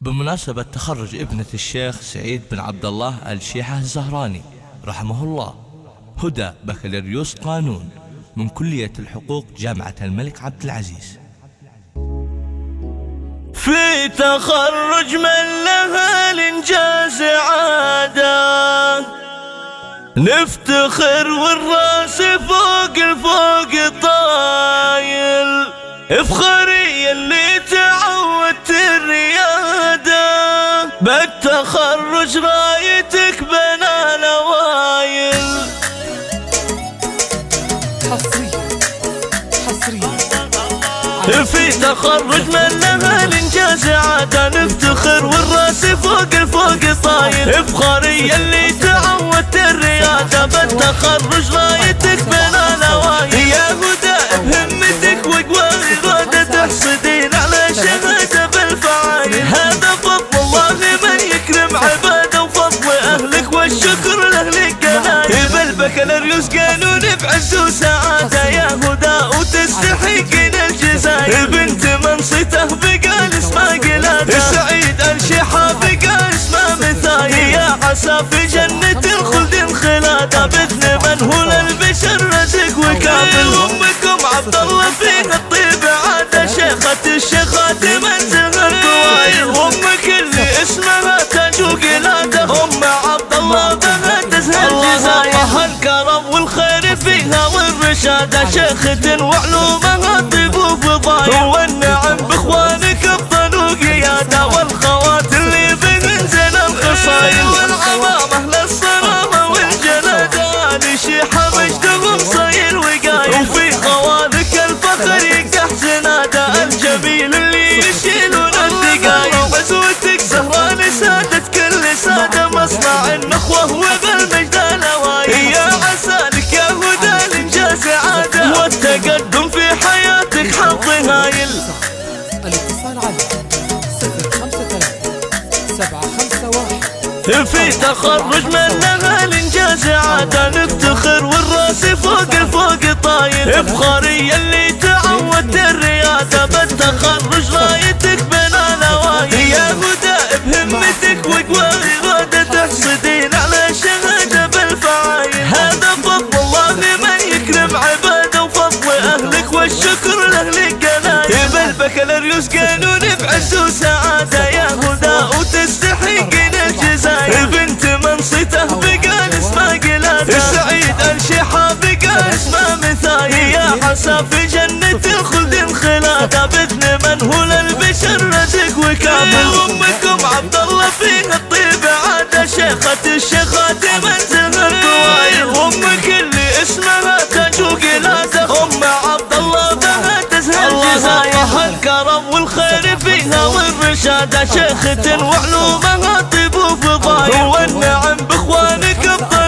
بمناسبة تخرج ابنة الشيخ سعيد بن عبد الله الشيحة الزهراني رحمه الله، هدى بكالوريوس قانون من كلية الحقوق جامعة الملك عبد العزيز. في تخرج من لها الإنجاز عادة، نفتخر والراس فوق الفوق طايل، افخري اللي تعودت الريادة، بالتخرج رايتك بين الأوايل. حصريا في تخرج من لها الإنجاز عادة، نفتخر والراس فوق الفوق طاير، افخري اللي تعودت الريادة، بالتخرج رايتك بين الأوايل. يا هدى بهمتك وقوى إرادة، تحصدين على شهادة بالفعايل، هذا فضل الله من يكرم عباده، وفضل أهلك والشكر لأهلك قنايل. بالبكالوريوس قانون بعز وسعادة يا هدى، وتستحقين الجزاير، بنت منصته بقى اسمها قلادة، سعيد الشيحة بقى اسمها مثايل، يا عسى في جنة الخلد انخلادة، بإذن من هو للبشر رزق وكافل. أمكم عبد الله فيها الطيب عادة، شيخة الشيخات منزلها الطوايل، أمك اللي اسمها تاج وقلادة، أم عبد الله بها تزهر الجزاير، الكرم والخير فيها والرشادة، شيخة وعلومها طيب وفضايل، والنعم باخوانك افضل وقيادة، والخوات اللي بمنزل الخصايل، والعظامة للصرامة والجلادة، الشيحة مجدهم صاير وقايل، وفي خوالك الفخر يقدح زنادة، الجميل اللي يشيلون الدقايل، غزوتك زهران سادت كل سادة، مصنع النخوة وبالمجد الاوايل، يا عسالك يا هدى الانجاز عادة، والتقدم في حياتك حظ هايل. الاتصال على 053-751. في تخرج من لها الانجاز عادة، نفتخر والراس فوق الفوق طاير، افخري اللي تعودت الريادة، بالتخرج رايتك بين الاوايل. يا هدى بهمتك وقوى إرادة، تحصدين على شهادة بالفعايل، هذا فضل الله من يكرم عباده، وفضل اهلك والشكر لاهلك قنايل. بالبكالوريوس قانون بعز وسعادة يا هدى، وتستحقين الجزاير، بنت منصته بقى اسمها قلادة، سعيد الشيحة بقى اسمها مثايل، يا عسى في جنة الخلد انخلادة، بإذن من هو للبشر رزق وكافل. أمكم عبد الله فيها الطيب عادة، شيخة الشيخات منزلها الطوايل، أمك اللي اسمها تاج وقلادة، أم عبد الله بها تزهر الجزاير، الكرم والخير فيها والرشادة، شيخة وعلومها طيب وفضايل، والنعم باخوانك افضل